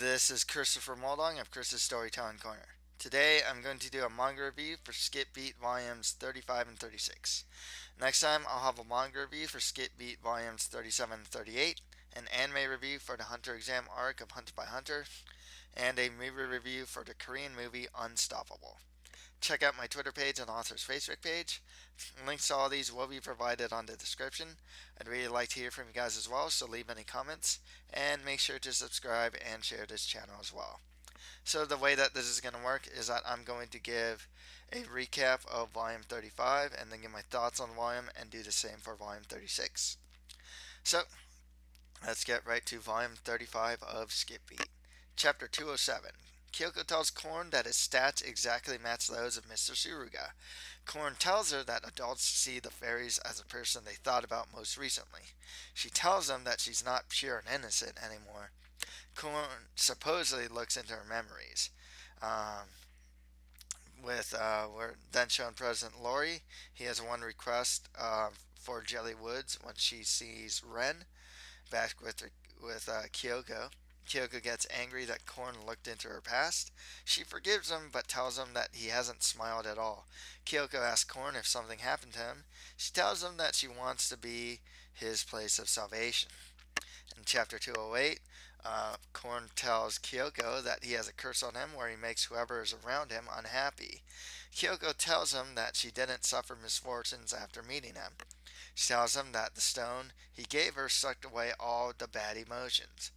This is Christopher Moldong of Chris's Storytelling Corner. Today I'm going to do a manga review for Skip Beat Volumes 35 and 36. Next time I'll have a manga review for Skip Beat Volumes 37 and 38, an anime review for the Hunter Exam arc of Hunter by Hunter, and a movie review for the Korean movie Unstoppable. Check out my Twitter page and author's Facebook page. Links to all these will be provided on the description. I'd really like to hear from you guys as well, so leave any comments and make sure to subscribe and share this channel as well. So the way that this is going to work is that I'm going to give a recap of volume 35 and then give my thoughts on volume and do the same for volume 36. So let's get right to volume 35 of Skip Beat. Chapter 207. Kyoko tells Korn that his stats exactly match those of Mr. Suruga. Korn tells her that adults see the fairies as a person they thought about most recently. She tells him that she's not pure and innocent anymore. Korn supposedly looks into her memories. We're then shown President Lori. He has one request for Jelly Woods when she sees Ren back with Kyoko. Kyoko gets angry that Korn looked into her past. She forgives him but tells him that he hasn't smiled at all. Kyoko asks Korn if something happened to him. She tells him that she wants to be his place of salvation. In chapter 208, Korn tells Kyoko that he has a curse on him where he makes whoever is around him unhappy. Kyoko tells him that she didn't suffer misfortunes after meeting him. She tells him that the stone he gave her sucked away all the bad emotions.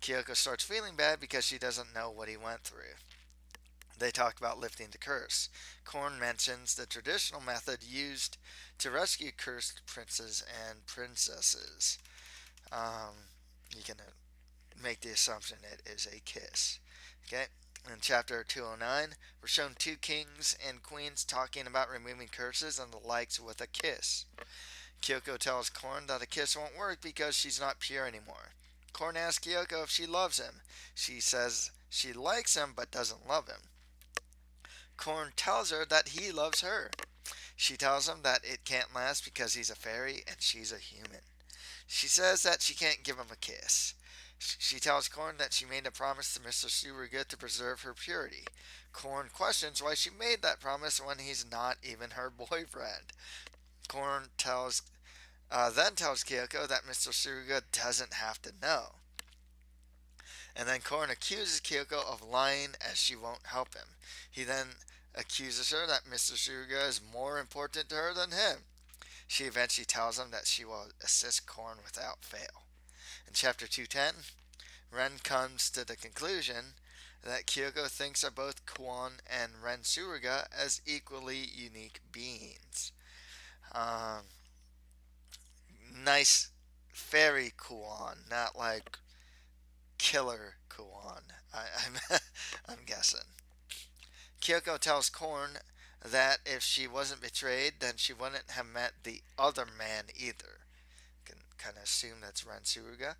Kyoko starts feeling bad because she doesn't know what he went through. They talk about lifting the curse. Korn mentions the traditional method used to rescue cursed princes and princesses. You can make the assumption it is a kiss. Okay? In chapter 209, we're shown two kings and queens talking about removing curses and the likes with a kiss. Kyoko tells Korn that a kiss won't work because she's not pure anymore. Korn asks Kyoko if she loves him. She says she likes him but doesn't love him. Korn tells her that he loves her. She tells him that it can't last because he's a fairy and she's a human. She says that she can't give him a kiss. She tells Korn that she made a promise to Mr. Suruga to preserve her purity. Korn questions why she made that promise when he's not even her boyfriend. Korn then tells Kyoko that Mr. Suruga doesn't have to know. And then Korn accuses Kyoko of lying as she won't help him. He then accuses her that Mr. Suruga is more important to her than him. She eventually tells him that she will assist Korn without fail. In chapter 210, Ren comes to the conclusion that Kyoko thinks of both Kwon and Ren Suruga as equally unique beings. Nice fairy Kwon, not like killer Kwon. I'm guessing. Kyoko tells Korn that if she wasn't betrayed, then she wouldn't have met the other man either. Can kind of assume that's Ren Suruga.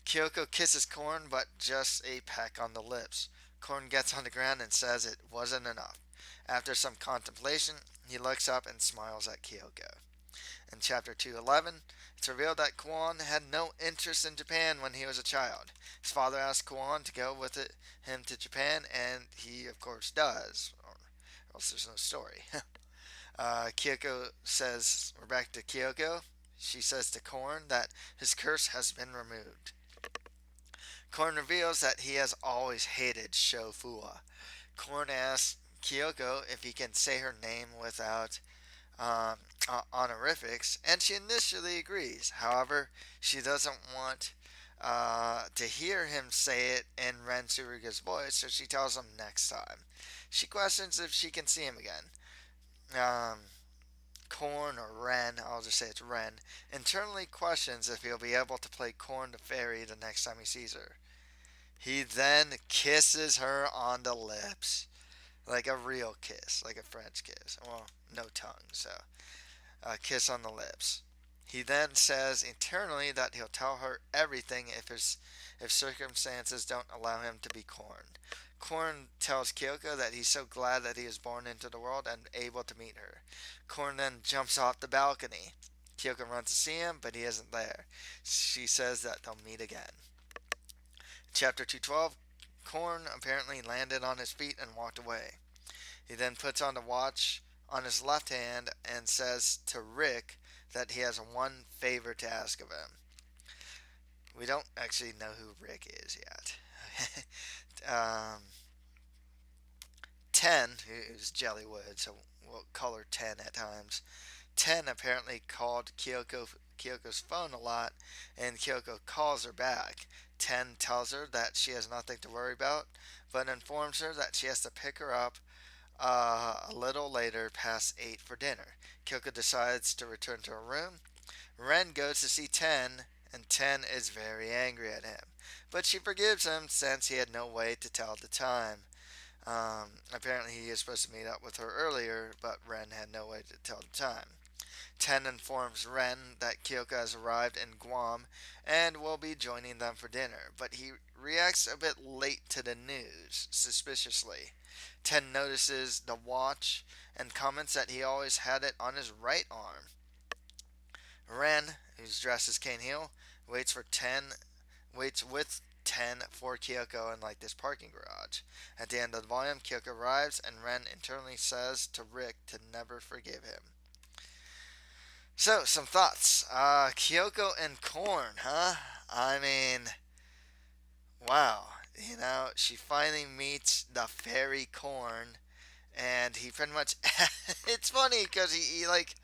Kyoko kisses Korn, but just a peck on the lips. Korn gets on the ground and says it wasn't enough. After some contemplation, he looks up and smiles at Kyoko. In chapter 211, it's revealed that Kwon had no interest in Japan when he was a child. His father asked Kwon to go with him to Japan, and he, of course, does, or else there's no story. Kyoko says, we're back to Kyoko. She says to Korn that his curse has been removed. Korn reveals that he has always hated Shotaro Fuwa. Korn asks Kyoko if he can say her name without honorifics, and she initially agrees. However, she doesn't want to hear him say it in Ren Suruga's voice, so she tells him next time. She questions if she can see him again. Korn or Ren, I'll just say it's Ren, internally questions if he'll be able to play Korn the Fairy the next time he sees her. He then kisses her on the lips. Like a real kiss, like a French kiss. Well, no tongue, so a kiss on the lips. He then says internally that he'll tell her everything if circumstances don't allow him to be Korn. Korn tells Kyoko that he's so glad that he is born into the world and able to meet her. Korn then jumps off the balcony. Kyoko runs to see him, but he isn't there. She says that they'll meet again. Chapter 212, Korn apparently landed on his feet and walked away. He then puts on the watch on his left hand and says to Rick that he has one favor to ask of him. We don't actually know who Rick is yet. um, 10, who's Jellywood, so we'll call her 10 at times. 10 apparently called Kyoko's phone a lot, and Kyoko calls her back. 10 tells her that she has nothing to worry about, but informs her that she has to pick her up a little later past 8 for dinner. Kyoko decides to return to her room. Ren goes to see 10, and 10 is very angry at him. But she forgives him since he had no way to tell the time. Apparently, he is supposed to meet up with her earlier, but Ren had no way to tell the time. 10 informs Ren that Kyoko has arrived in Guam and will be joining them for dinner, but he reacts a bit late to the news, suspiciously. 10 notices the watch and comments that he always had it on his right arm. Ren, who's dressed as Cane Hill, waits for 10 waits with 10 for Kyoko in like this parking garage. At the end of the volume, Kyoko arrives and Ren internally says to Rick to never forgive him. So, some thoughts. Kyoko and Korn, huh? I mean, wow. You know, she finally meets the fairy Korn, and he pretty much. It's funny because he like.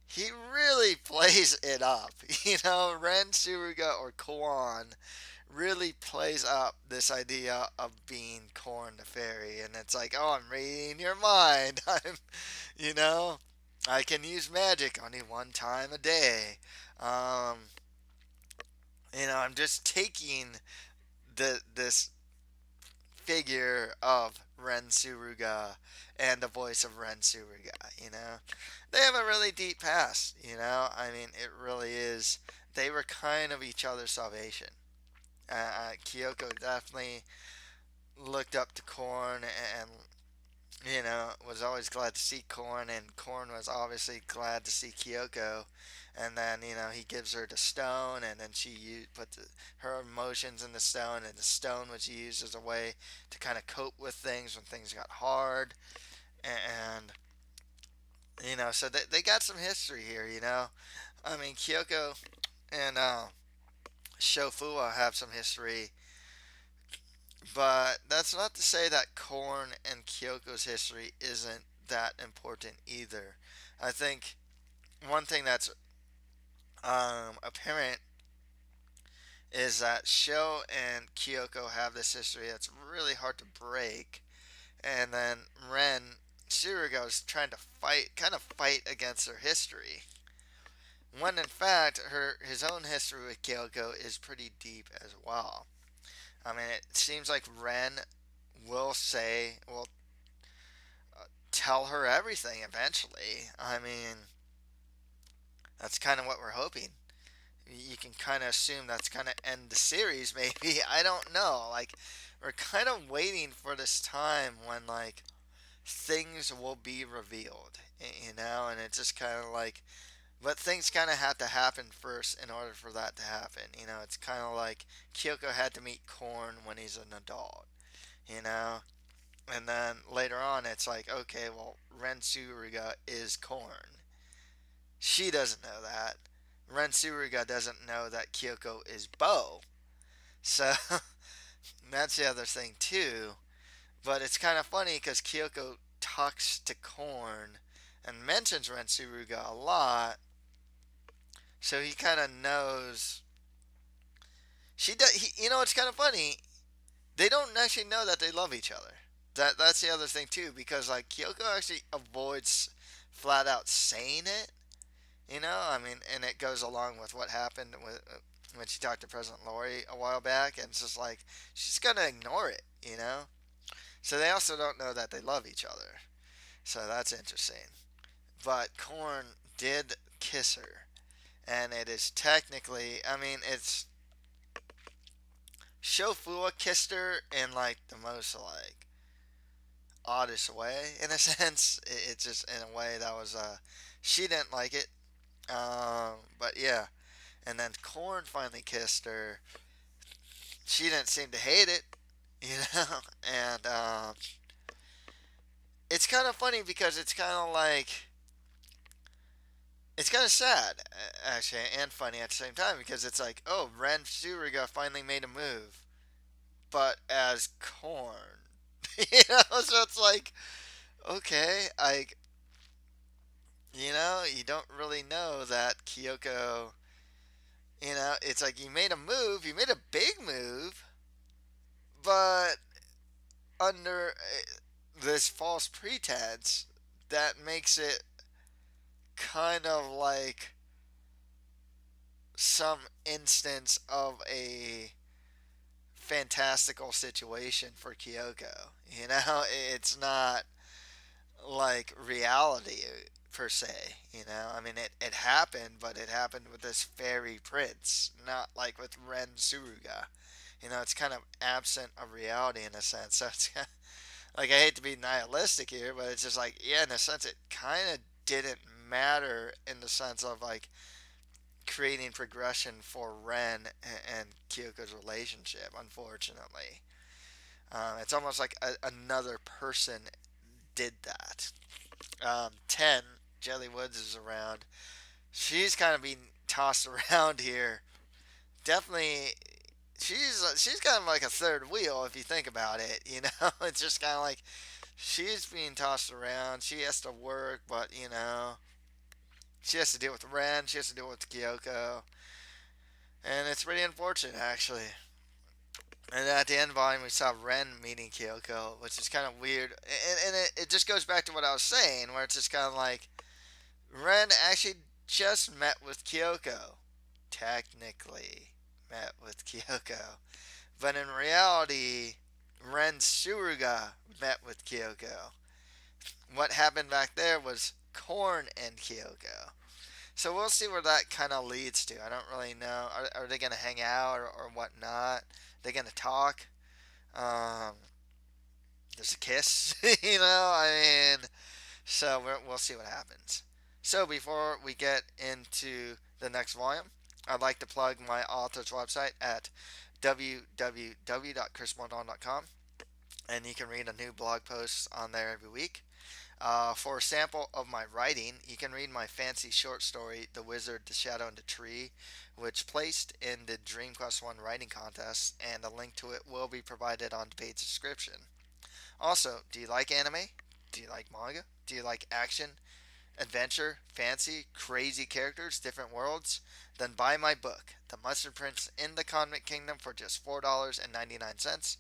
He really plays it up. You know, Ren Suruga or Korn really plays up this idea of being Korn the fairy. And it's like, oh, I'm reading your mind. You know, I can use magic only one time a day. Um, I'm just taking this figure of Ren Suruga and the voice of Ren Suruga. They have a really deep past. I mean, it really is. They were kind of each other's salvation. Kyoko definitely looked up to Korn and was always glad to see Korn, and Korn was obviously glad to see Kyoko. And then he gives her the stone, and then put her emotions in the stone, and the stone was used as a way to kind of cope with things when things got hard. And so they got some history here. I mean, Kyoko and Shofua have some history, but that's not to say that Korn and Kyoko's history isn't that important either. I think one thing that's apparent is that Sho and Kyoko have this history that's really hard to break, and then Ren Suruga is trying to fight against their history. When in fact his own history with Kyoko is pretty deep as well. I mean, it seems like Ren will tell her everything eventually. I mean, that's kind of what we're hoping. You can kind of assume that's going to end the series, maybe. I don't know. Like, we're kind of waiting for this time when, like, things will be revealed, and it's just kind of like, but things kind of have to happen first in order for that to happen. It's kind of like Kyoko had to meet Korn when he's an adult, you know? And then later on, it's like, okay, well, Ren Suruga is Korn. She doesn't know that. Ren Suruga doesn't know that Kyoko is Bo. So, that's the other thing, too. But it's kind of funny because Kyoko talks to Korn and mentions Ren Suruga a lot. So he kind of knows. She does. It's kind of funny. They don't actually know that they love each other. That's the other thing too, because like Kyoko actually avoids flat out saying it. I mean, and it goes along with what happened when she talked to President Lori a while back, and it's just like she's gonna ignore it. So they also don't know that they love each other. So that's interesting. But Korn did kiss her, and it is technically, I mean, it's Shofua kissed her in like the most like oddest way in a sense. It's just in a way that was she didn't like it. But yeah, and then Korn finally kissed her, she didn't seem to hate it, you know. And it's kind of funny because it's kind of like it's kind of sad, actually, and funny at the same time because it's like, oh, Ren Suriga finally made a move, but as corn, So it's like, okay, you don't really know that Kyoko. It's like you made a move, you made a big move, but under this false pretense that makes it kind of like some instance of a fantastical situation for Kyoko. It's not like reality per se. I mean, it happened, but it happened with this fairy prince, not like with Ren Suruga. It's kind of absent of reality in a sense. So it's like, I hate to be nihilistic here, but it's just like, yeah, in a sense, it kind of didn't matter in the sense of like creating progression for Ren and Kyoko's relationship, unfortunately. It's almost like another person did that. 10, Jelly Woods is around. She's kind of being tossed around here. Definitely, she's kind of like a third wheel if you think about it. It's just kind of like she's being tossed around. She has to work, but she has to deal with Ren. She has to deal with Kyoko, and it's pretty unfortunate actually. And at the end volume, we saw Ren meeting Kyoko, which is kind of weird. And it just goes back to what I was saying, where it's just kind of like Ren actually just met with Kyoko. Technically, met with Kyoko. But in reality, Ren Suruga met with Kyoko. What happened back there was Korn and Kyoko. So we'll see where that kind of leads to. I don't really know. Are they going to hang out or whatnot? Are they going to talk? Um, there's a kiss, I mean, so we'll see what happens. So before we get into the next volume, I'd like to plug my author's website at www.chrismondon.com, and you can read a new blog post on there every week. For a sample of my writing, you can read my fancy short story, The Wizard, the Shadow, and the Tree, which placed in the Dream Quest 1 writing contest, and a link to it will be provided on the paid subscription. Also, do you like anime? Do you like manga? Do you like action, adventure, fancy, crazy characters, different worlds? Then buy my book, The Mustard Prince in the Convict Kingdom, for just $4.99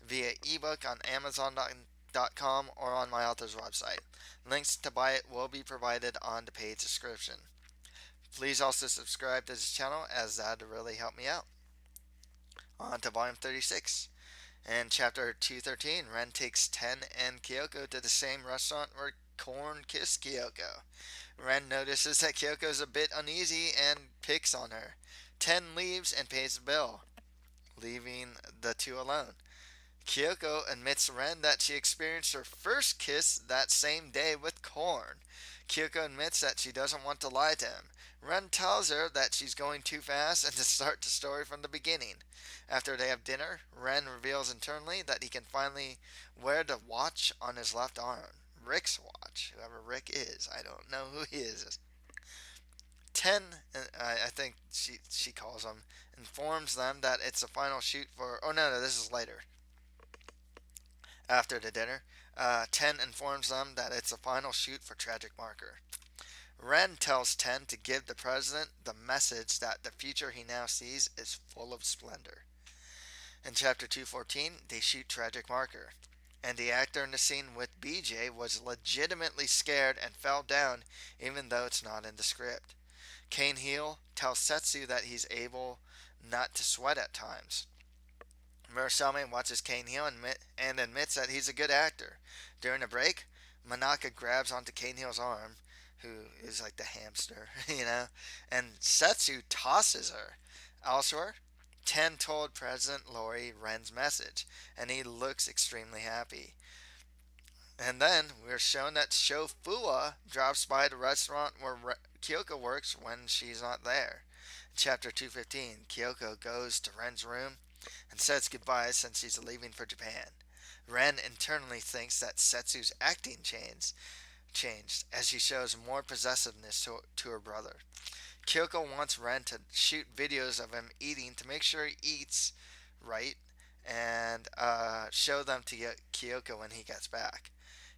via ebook on Amazon.com or on my author's website. Links to buy it will be provided on the paid subscription. Please also subscribe to this channel, as that would really help me out. On to volume 36. In chapter 213, Ren takes Ten and Kyoko to the same restaurant where Korn kissed Kyoko. Ren notices that Kyoko is a bit uneasy and picks on her. Ten leaves and pays the bill, leaving the two alone. Kyoko admits to Ren that she experienced her first kiss that same day with Korn. Kyoko admits that she doesn't want to lie to him. Ren tells her that she's going too fast and to start the story from the beginning. After they have dinner, Ren reveals internally that he can finally wear the watch on his left arm. Rick's watch. Whoever Rick is. I don't know who he is. 10, I think she calls him, informs them that it's the final shoot for... Oh, no, this is later. After the dinner, 10 informs them that it's the final shoot for Tragic Marker. Ren tells 10 to give the president the message that the future he now sees is full of splendor. In chapter 214, they shoot Tragic Marker, and the actor in the scene with BJ was legitimately scared and fell down, even though it's not in the script. Kane Heel tells Setsu that he's able not to sweat at times. Murasame watches Kane Heel and admits that he's a good actor. During a break, Manaka grabs onto Kane Heel's arm, who is like the hamster, and Setsu tosses her. Elsewhere, Ten told President Lori Ren's message, and he looks extremely happy. And then we're shown that Sho Fuwa drops by the restaurant where Kyoko works when she's not there. In chapter 215, Kyoko goes to Ren's room and says goodbye since she's leaving for Japan. Ren internally thinks that Setsu's acting changed as she shows more possessiveness to her brother. Kyoko wants Ren to shoot videos of him eating to make sure he eats right and show them to Kyoko when he gets back.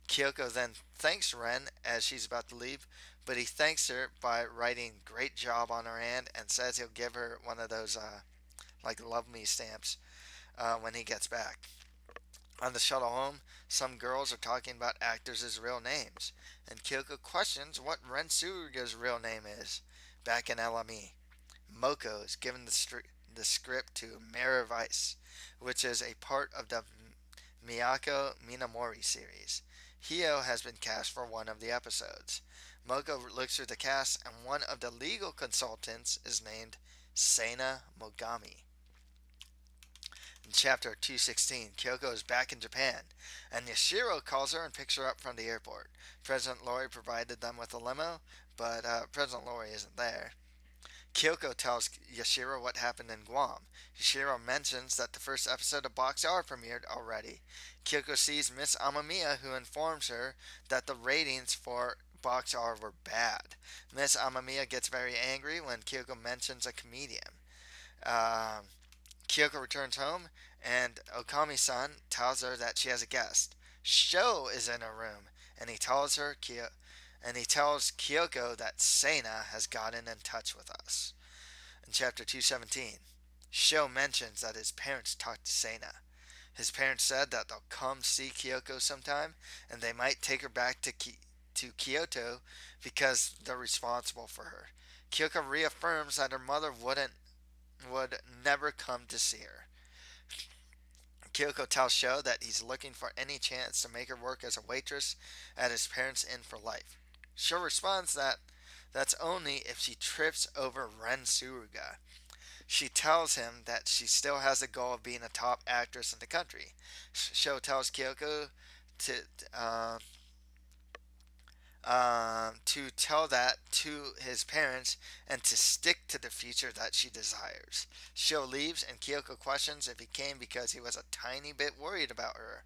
Kyoko then thanks Ren as she's about to leave, but he thanks her by writing "great job" on her hand and says he'll give her one of those like "love me" stamps when he gets back. On the shuttle home, some girls are talking about actors' real names, and Kyoko questions what Ren Suruga's real name is. Back in LME, Moko is given the script to Mirror Vice, which is a part of the Miyako Minamori series. Hio has been cast for one of the episodes. Moko looks through the cast, and one of the legal consultants is named Seina Mogami. In chapter 216, Kyoko is back in Japan, and Yashiro calls her and picks her up from the airport. President Lori provided them with a limo, but President Lori isn't there. Kyoko tells Yashiro what happened in Guam. Yashiro mentions that the first episode of Box R premiered already. Kyoko sees Miss Amamiya, who informs her that the ratings for Box R were bad. Miss Amamiya gets very angry when Kyoko mentions a comedian. Um, Kyoko returns home, and Okami-san tells her that she has a guest. Sho is in her room, and he tells Kyoko that Seina has gotten in touch with us. In chapter 217, Sho mentions that his parents talked to Seina. His parents said that they'll come see Kyoko sometime, and they might take her back to Kyoto because they're responsible for her. Kyoko reaffirms that her mother would never come to see her. Kyoko tells Sho that he's looking for any chance to make her work as a waitress at his parents' inn for life. Sho responds that that's only if she trips over Ren Suruga. She tells him that she still has the goal of being a top actress in the country. Sho tells Kyoko to uh, to tell that to his parents and to stick to the future that she desires. Sho leaves, and Kyoko questions if he came because he was a tiny bit worried about her.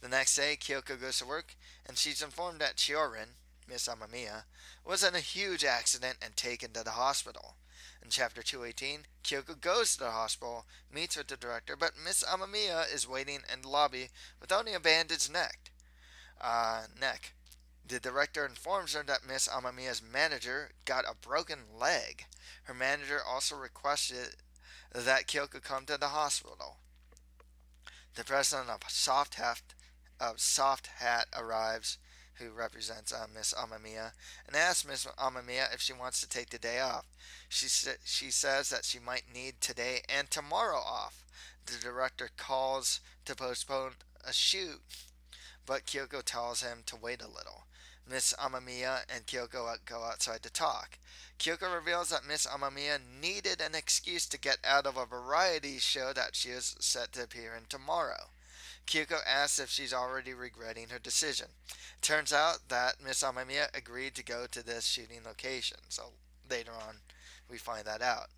The next day, Kyoko goes to work, and she's informed that Chiorin, Miss Amamiya, was in a huge accident and taken to the hospital. In chapter 218, Kyoko goes to the hospital, meets with the director, but Miss Amamiya is waiting in the lobby with only a bandaged neck. The director informs her that Miss Amamiya's manager got a broken leg. Her manager also requested that Kyoko come to the hospital. The president of Soft Hat arrives, who represents Miss Amamiya, and asks Miss Amamiya if she wants to take the day off. She says that she might need today and tomorrow off. The director calls to postpone a shoot, but Kyoko tells him to wait a little. Miss Amamiya and Kyoko go outside to talk. Kyoko reveals that Miss Amamiya needed an excuse to get out of a variety show that she is set to appear in tomorrow. Kyoko asks if she's already regretting her decision. Turns out that Miss Amamiya agreed to go to this shooting location, so later on we find that out.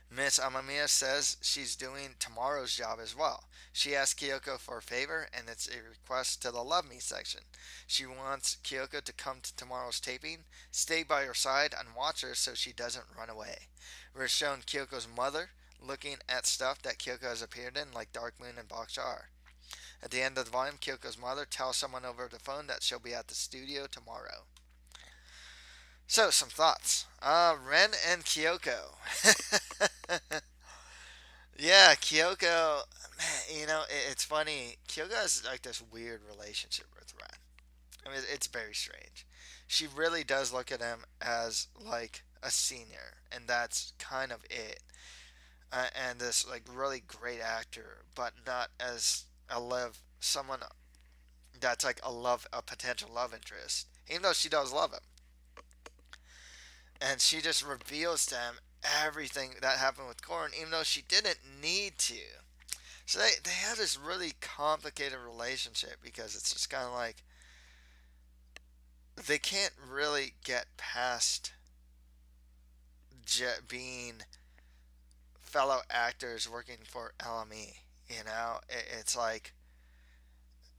Miss Amamiya says she's doing tomorrow's job as well. She asks Kyoko for a favor, and it's a request to the Love Me section. She wants Kyoko to come to tomorrow's taping, stay by her side, and watch her so she doesn't run away. We're shown Kyoko's mother looking at stuff that Kyoko has appeared in, like Dark Moon and Box R. At the end of the volume, Kyoko's mother tells someone over the phone that she'll be at the studio tomorrow. So, some thoughts. Ren and Kyoko. Yeah, Kyoko. Man, it's funny. Kyoko has like this weird relationship with Ren. I mean, it's very strange. She really does look at him as like a senior, and that's kind of it. And this like really great actor, but not as someone that's like a potential love interest. Even though she does love him, and she just reveals to him everything that happened with Korn, even though she didn't need to. So they have this really complicated relationship because it's just kind of like they can't really get past being fellow actors working for LME. It's like,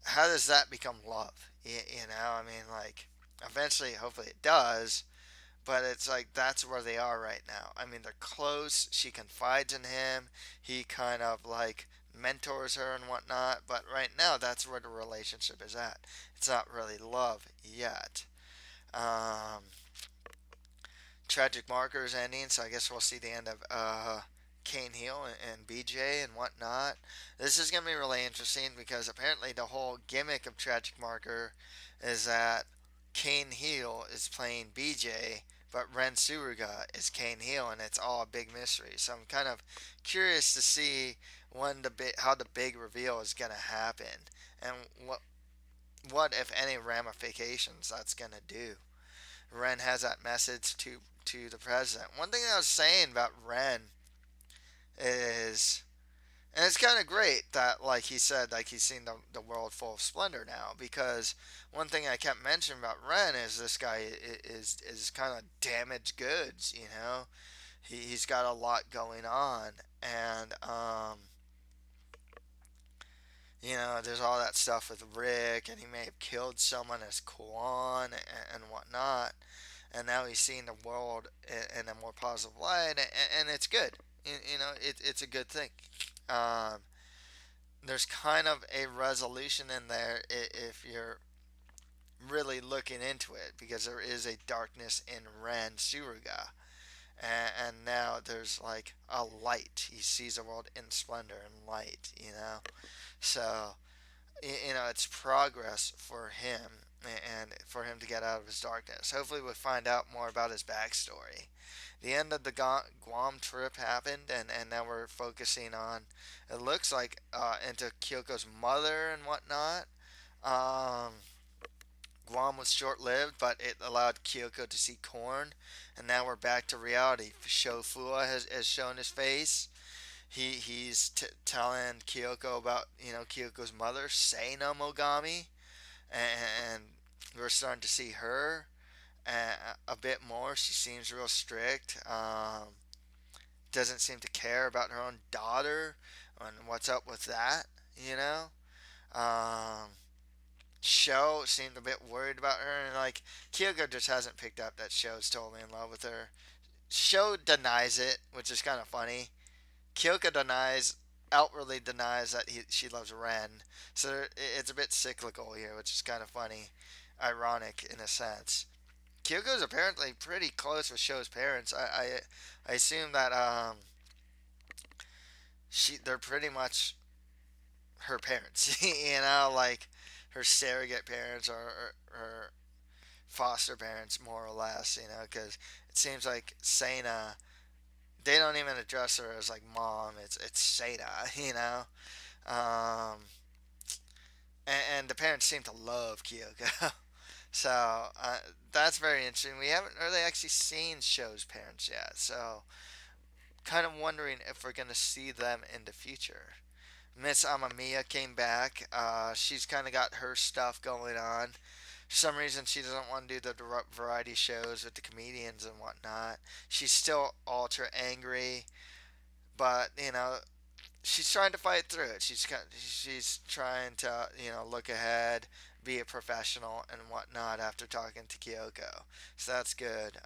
how does that become love? I mean, like, eventually, hopefully it does, but it's like that's where they are right now. I mean, they're close. She confides in him. He kind of like mentors her and whatnot. But right now, that's where the relationship is at. It's not really love yet. Um, Tragic markers ending, so I guess we'll see the end of Kane Heel and BJ and whatnot. This is going to be really interesting because apparently the whole gimmick of Tragic Marker is that Kane Heel is playing BJ, but Ren Suruga is Kane Heel, and it's all a big mystery. So I'm kind of curious to see how the big reveal is going to happen and what if any ramifications that's going to do. Ren has that message to the president. One thing I was saying about Ren is, and it's kind of great that like he said, like he's seen the world full of splendor now, because one thing I kept mentioning about Ren is this guy is kind of damaged goods. He's got a lot going on, and there's all that stuff with Rick, and he may have killed someone as Kwan and whatnot, and now he's seeing the world in a more positive light, and it's good. It's a good thing. Um, there's kind of a resolution in there if you're really looking into it, because there is a darkness in Ren Suruga, and now there's like a light. He sees the world in splendor and light. So it's progress for him and for him to get out of his darkness. Hopefully, we'll find out more about his backstory. The end of the Guam trip happened, and now we're focusing on, it looks like, into Kyoko's mother and whatnot. Um, Guam was short lived, but it allowed Kyoko to see Korn, and now we're back to reality. Fuwa has shown his face. He's telling Kyoko about Kyoko's mother, Seina Mogami, and we're starting to see her a bit more. She seems real strict. Doesn't seem to care about her own daughter and what's up with that. You know. Um, Sho seemed a bit worried about her, and like Kyoko just hasn't picked up that Sho's totally in love with her. Sho denies it, which is kind of funny. Kyoko outwardly denies that she loves Ren. So it's a bit cyclical here, which is kind of funny, ironic in a sense. Kyoko's apparently pretty close with Sho's parents. I assume that they're pretty much her parents. Like her surrogate parents or her foster parents, more or less. Because it seems like Sena, they don't even address her as like mom. It's Sena. Um, and the parents seem to love Kyoko. So that's very interesting. We haven't really actually seen Sho's parents yet, so kind of wondering if we're gonna see them in the future. Miss Amamiya came back. She's kind of got her stuff going on. For some reason, she doesn't want to do the variety shows with the comedians and whatnot. She's still ultra angry, but she's trying to fight through it. She's trying to look ahead, be a professional and whatnot after talking to Kyoko. So that's good.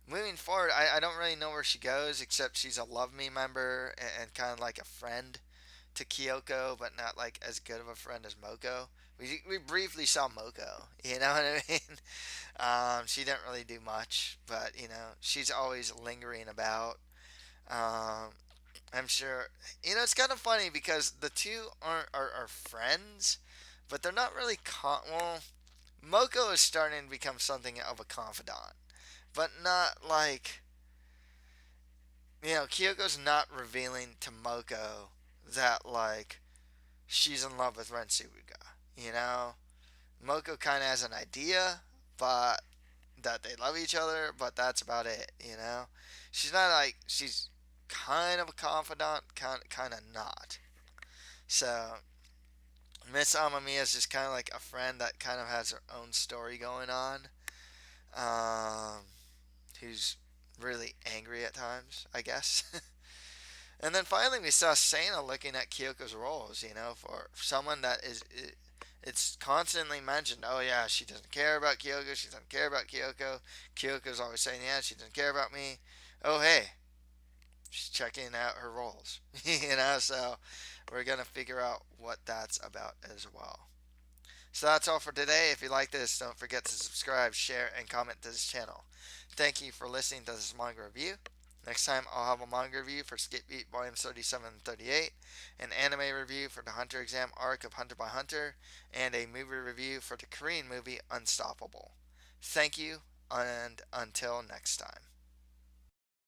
Moving forward, I don't really know where she goes, except she's a Love Me member and kind of like a friend to Kyoko, but not like as good of a friend as Moko. We briefly saw Moko, you know what I mean? She didn't really do much, but she's always lingering about. Um, I'm sure. It's kind of funny because the two are friends, but they're not really. Well, Moko is starting to become something of a confidant, but not like. Kyoko's not revealing to Moko that, like, she's in love with Rensuga. Moko kind of has an idea, but that they love each other, but that's about it. She's not like, she's kind of a confidant, kind of not. So Miss Amamiya is just kind of like a friend that kind of has her own story going on. Um, who's really angry at times, I guess. And then finally, we saw Sana looking at Kyoko's roles. For someone that is, it's constantly mentioned. Oh yeah, she doesn't care about Kyoko. She doesn't care about Kyoko. Kyoko's always saying, yeah, she doesn't care about me. Oh hey, she's checking out her roles. So we're gonna figure out what that's about as well. So that's all for today. If you like this, don't forget to subscribe, share, and comment to this channel. Thank you for listening to this manga review. Next time, I'll have a manga review for Skip Beat Volumes 37 and 38, an anime review for the Hunter Exam arc of Hunter by Hunter, and a movie review for the Korean movie Unstoppable. Thank you, and until next time.